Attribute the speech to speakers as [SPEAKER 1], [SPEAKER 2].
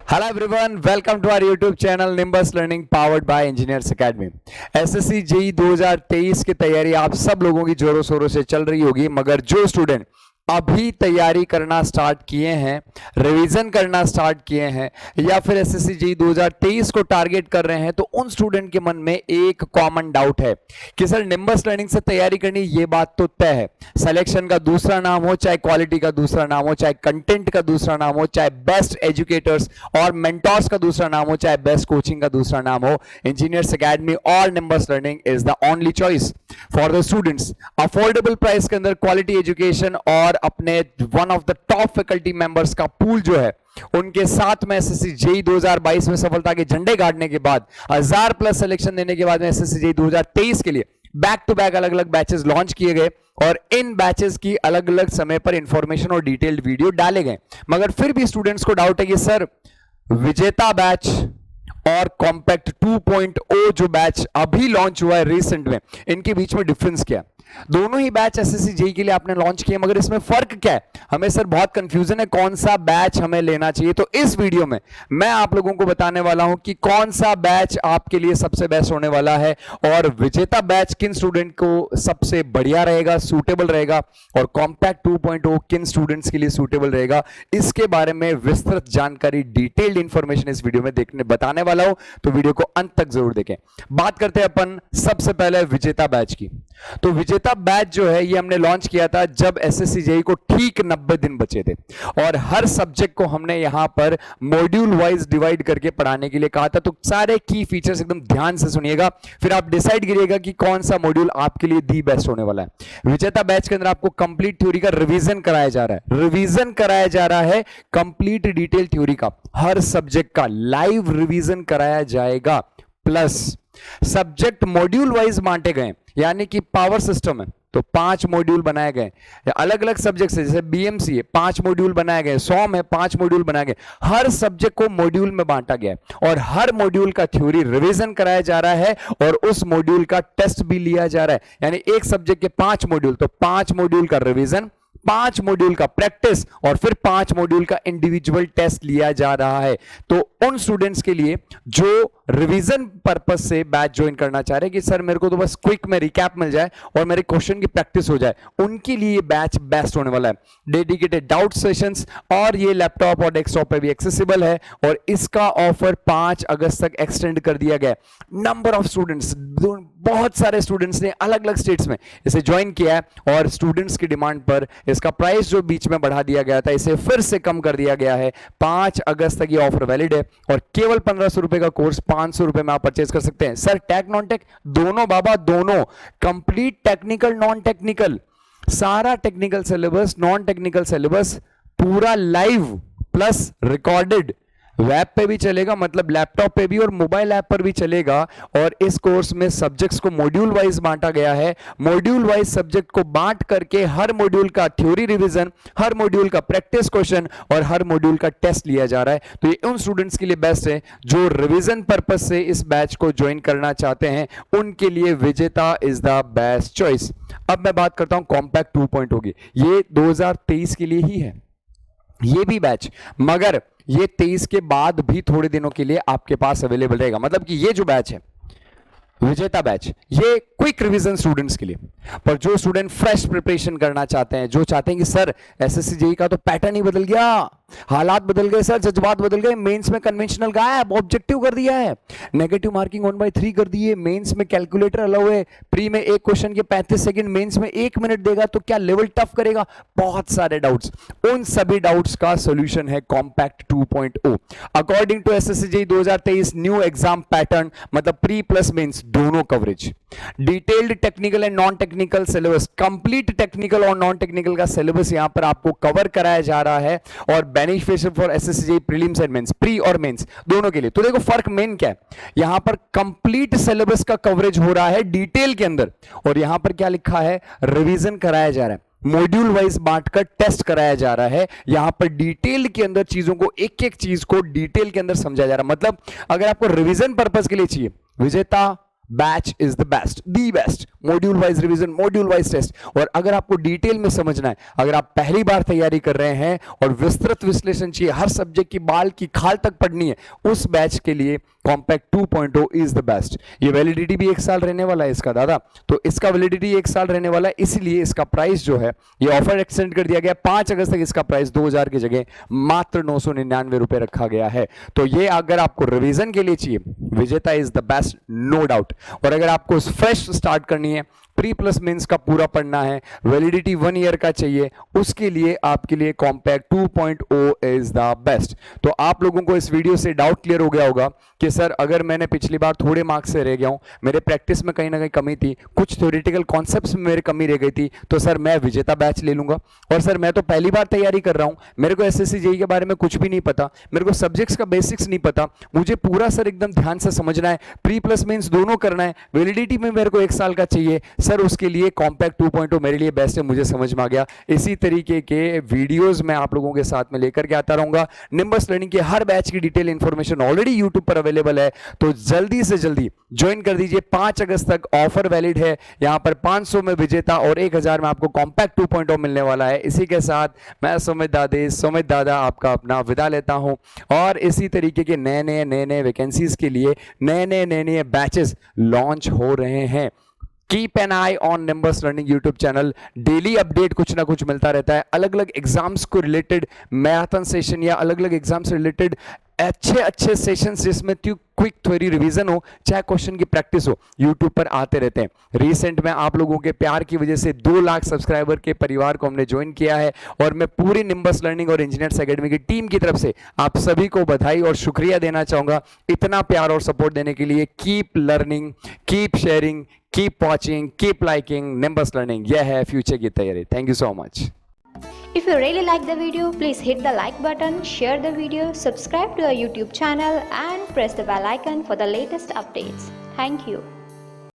[SPEAKER 1] Hello everyone, welcome to our YouTube channel Nimbus Learning powered by Engineers Academy। SSC JE 2023 की तैयारी आप सब लोगों की जोरों शोरों से चल रही होगी, मगर जो स्टूडेंट अभी तैयारी करना स्टार्ट किए हैं, रिवीजन करना स्टार्ट किए हैं या फिर एसएससी जेई 2023 को टारगेट कर रहे हैं, तो उन स्टूडेंट के मन में एक कॉमन डाउट है कि सर निम्बस लर्निंग से तैयारी करनी, ये बात तो तय है। सिलेक्शन का दूसरा नाम हो, चाहे क्वालिटी का दूसरा नाम हो, चाहे कंटेंट का दूसरा नाम हो, चाहे बेस्ट एजुकेटर्स और मेंटर्स का दूसरा नाम हो, चाहे बेस्ट कोचिंग का दूसरा नाम हो, इंजीनियर्स एकेडमी और nimbus learning is the only choice for the students. Affordable price के अंदर क्वालिटी एजुकेशन और अपने one of the top faculty members का पूल जो है, उनके साथ में एसएससी जेई 2022 में सफलता के झंडे गाड़ने के बाद 1000 प्लस सिलेक्शन देने के बाद में एसएससी जेई 2023 के लिए बैक टू बैक अलग अलग बैचेस लॉन्च किए गए और इन बैचेस की अलग अलग समय पर इंफॉर्मेशन और डिटेल्ड वीडियो डाले गए। मगर फिर भी स्टूडेंट्स को डाउट है कि सर विजेता बैच और कॉम्पैक्ट 2.0 जो बैच अभी लॉन्च हुआ है रिसेंट में, इनके बीच में डिफरेंस क्या है? दोनों ही बैच एसएससी जेई के लिए आपने लॉन्च किए, मगर इसमें फर्क क्या है? हमें सर बहुत कंफ्यूजन है, कौन सा बैच हमें लेना चाहिए। तो इस वीडियो में मैं आप लोगों को बताने वाला हूं कि कौन सा बैच आपके लिए सबसे बेस्ट होने वाला है और विजेता बैच किन स्टूडेंट को सबसे बढ़िया रहेगा, सूटेबल रहेगा, और कॉम्पैक्ट 2.0 किन स्टूडेंट्स के लिए सूटेबल रहेगा। इसके बारे में विस्तृत जानकारी, डिटेल्ड इंफॉर्मेशन इस वीडियो में बताने वाला हूं, तो वीडियो को अंत तक जरूर देखें। बात करते हैं अपन सबसे पहले विजेता बैच की। तो विजेता बैच जो है ये हमने लॉन्च किया था जब एसएससी जेई को ठीक 90 दिन बचे थे और हर सब्जेक्ट को हमने यहां पर मॉड्यूल वाइज डिवाइड करके पढ़ाने के लिए कहा था। तो सारे की फीचर्स एकदम ध्यान से सुनिएगा, फिर आप डिसाइड करिएगा कि कौन सा मॉड्यूल आपके लिए दी बेस्ट होने वाला है। विजेता बैच के अंदर आपको कंप्लीट थ्योरी का रिवीजन कराया जा रहा है, कंप्लीट डिटेल थ्योरी का, हर सब्जेक्ट का लाइव रिवीजन कराया जाएगा। प्लस सब्जेक्ट मॉड्यूल वाइज बांटे गए, यानी कि पावर सिस्टम है तो 5 मॉड्यूल बनाए गए, अलग अलग सब्जेक्ट से, जैसे बीएमसी है 5 मॉड्यूल बनाए गए, सॉम है 5 मॉड्यूल बनाए गए, हर सब्जेक्ट को मॉड्यूल में बांटा गया है और हर मॉड्यूल का थ्योरी रिवीजन कराया जा रहा है और उस मॉड्यूल का टेस्ट भी लिया जा रहा है। यानी एक सब्जेक्ट के 5 मॉड्यूल, तो 5 मॉड्यूल का रिवीजन, 5 मॉड्यूल का प्रैक्टिस और फिर 5 मॉड्यूल का इंडिविजुअल टेस्ट लिया जा रहा है। तो उन स्टूडेंट्स के लिए जो रिवीजन पर्पस से बैच ज्वाइन करना चाह रहे हैं कि सर मेरे को तो बस क्विक में रिकैप मिल जाए और मेरे क्वेश्चन की प्रैक्टिस हो जाए, उनके लिए ये बैच बेस्ट होने वाला है। डेडिकेटेड डाउट सेशंस और ये लैपटॉप और डेस्कटॉप पे भी एक्सेसिबल है और इसका ऑफर 5 अगस्त तक एक्सटेंड कर दिया गया है। नंबर ऑफ स्टूडेंट्स, बहुत सारे स्टूडेंट्स ने अलग अलग स्टेट्स में इसे ज्वाइन किया है और स्टूडेंट्स की डिमांड पर इसका प्राइस जो बीच में बढ़ा दिया गया था, इसे फिर से कम कर दिया गया है। 5 अगस्त तक ये ऑफर वैलिड है और केवल 1500 रुपए का कोर्स 500 रुपए में आप परचेज कर सकते हैं। सर टेक नॉन टेक दोनों बाबा, दोनों कंप्लीट टेक्निकल नॉन टेक्निकल, सारा technical syllabus, non technical syllabus पूरा लाइव प्लस रिकॉर्डेड, वेब पे भी चलेगा, मतलब लैपटॉप पे भी और मोबाइल ऐप पर भी चलेगा। और इस कोर्स में सब्जेक्ट्स को मॉड्यूल वाइज बांटा गया है, मॉड्यूल वाइज सब्जेक्ट को बांट करके हर मॉड्यूल का थ्योरी रिवीजन, हर मॉड्यूल का प्रैक्टिस क्वेश्चन और हर मॉड्यूल का टेस्ट लिया जा रहा है। तो ये उन स्टूडेंट्स के लिए बेस्ट है जो रिवीजन पर्पस से इस बैच को ज्वाइन करना चाहते हैं, उनके लिए विजेता इज द बेस्ट चॉइस। अब मैं बात करता हूं कॉम्पैक्ट 2.0 की। ये 2023 के लिए ही है ये भी बैच, मगर ये 23 के बाद भी थोड़े दिनों के लिए आपके पास अवेलेबल रहेगा। मतलब कि ये जो बैच है विजेता बैच, ये क्विक रिवीजन स्टूडेंट्स के लिए, पर जो स्टूडेंट फ्रेश प्रिपरेशन करना चाहते हैं, जो चाहते हैं कि सर एसएससी जेई का तो पैटर्न ही बदल गया, हालात बदल गए सर, जज्बात बदल गए, मेंस में कन्वेंशनल गायब, ऑब्जेक्टिव कर दिया है, नेगेटिव मार्किंग 1/3 कर दिए, मेंस में कैलकुलेटर अलाउ है, प्री में एक क्वेश्चन के 35 सेकंड, मेंस में 1 मिनट देगा तो क्या लेवल टफ करेगा, बहुत सारे डाउट्स। उन सभी डाउट्स का सोल्यूशन है compact 2.0। According to SSC JE 2023 new exam pattern, मतलब प्री प्लस मेंस दोनों coverage, detailed technical and non technical syllabus, complete technical और नॉन टेक्निकल का सिलेबस यहां पर आपको कवर कराया जा रहा है और beneficial for SSC JE prelims and mains, pre और मेंस दोनों के लिए। तो देखो फर्क मेन क्या है, यहां पर कंप्लीट सिलेबस का कवरेज हो रहा है डिटेल के अंदर और यहां पर क्या लिखा है, रिवीजन कराया जा रहा है, मॉड्यूल वाइज बांटकर टेस्ट कराया जा रहा है। यहां पर डिटेल के अंदर चीजों को, एक एक चीज को डिटेल के अंदर समझाया जा रहा है। मतलब अगर आपको रिवीजन पर्पस के लिए चाहिए Vijeta batch is the best, the best, module wise revision, module wise test. और अगर आपको डिटेल में समझना है, अगर आप पहली बार तैयारी कर रहे हैं और विस्तृत विश्लेषण चाहिए, हर सब्जेक्ट की बाल की खाल तक पढ़नी है, उस बैच के लिए कॉम्पैक्ट 2.0 इज द बेस्ट। ये वैलिडिटी भी 1 साल रहने वाला है इसका दादा, तो इसका वैलिडिटी 1 साल रहने वाला है, इसलिए इसका प्राइस जो है, ये ऑफर एक्सटेंड कर दिया गया 5 अगस्त तक। इसका प्राइस 2000 की जगह मात्र 999 रुपए रखा गया है। तो ये अगर आपको रिवीजन के लिए चाहिए, Vijeta is the best, no doubt. और अगर आपको फ्रेश स्टार्ट करनी है, प्री प्लस मेंस का पूरा पढ़ना है, वैलिडिटी 1 ईयर का चाहिए, उसके लिए आपके लिए कॉम्पैक्ट 2.0 इज द बेस्ट। तो आप लोगों को इस वीडियो से डाउट क्लियर हो गया होगा कि सर अगर मैंने पिछली बार थोड़े मार्क्स से रह गया हूं, मेरे प्रैक्टिस में कहीं ना कहीं कमी थी, कुछ थ्योरेटिकल कॉन्सेप्ट्स में मेरी कमी रह गई थी, तो सर मैं विजेता बैच ले लूंगा। और सर मैं तो पहली बार तैयारी कर रहा हूं, मेरे को एसएससी जेईई के बारे में कुछ भी नहीं पता, मेरे को सब्जेक्ट्स का बेसिक्स नहीं पता, मुझे पूरा सर एकदम ध्यान से समझना है, प्री प्लस मेंस दोनों करना है, वैलिडिटी में मेरे को 1 साल का चाहिए, सर उसके लिए कॉम्पैक्ट 2.0 मेरे लिए बेस्ट है, मुझे समझ में आ गया। इसी तरीके के वीडियोस मैं आप लोगों के साथ में लेकर के आता रहूंगा। निम्बस लर्निंग के हर बैच की डिटेल इंफॉर्मेशन ऑलरेडी यूट्यूब पर अवेलेबल है, तो जल्दी से जल्दी ज्वाइन कर दीजिए। 5 अगस्त तक ऑफर वैलिड है, यहां पर 500 में विजेता और 1000 में आपको कॉम्पैक्ट 2.0 मिलने वाला है। इसी के साथ मैं सुमित दादा आपका अपना विदा लेता हूं, और इसी तरीके के नए वैकेंसीज के लिए नए बैचेस लॉन्च हो रहे हैं। Keep an I on nimbus learning YouTube channel, daily update कुछ ना कुछ मिलता रहता है, अलग अलग एग्जाम्स को रिलेटेड मैराथन सेशन या अलग अलग एग्जाम से रिलेटेड अच्छे सेशंस जिसमें क्विक थ्योरी रिवीजन हो, चाहे क्वेश्चन की प्रैक्टिस हो, यूट्यूब पर आते रहते हैं। रिसेंट में आप लोगों के प्यार की वजह से 2 लाख सब्सक्राइबर के परिवार को हमने ज्वाइन किया है, और मैं पूरी निम्बस लर्निंग और इंजीनियर्स एकेडमी की टीम की तरफ से आप सभी को बधाई और शुक्रिया देना चाहूंगा इतना प्यार और सपोर्ट देने के लिए। Keep learning, keep sharing, keep watching, keep liking nimbus learning. यह है फ्यूचर की तैयारी। Thank you so much.
[SPEAKER 2] If you really like the video, please hit the like button, share the video, subscribe to our YouTube channel and press the bell icon for the latest updates. Thank you.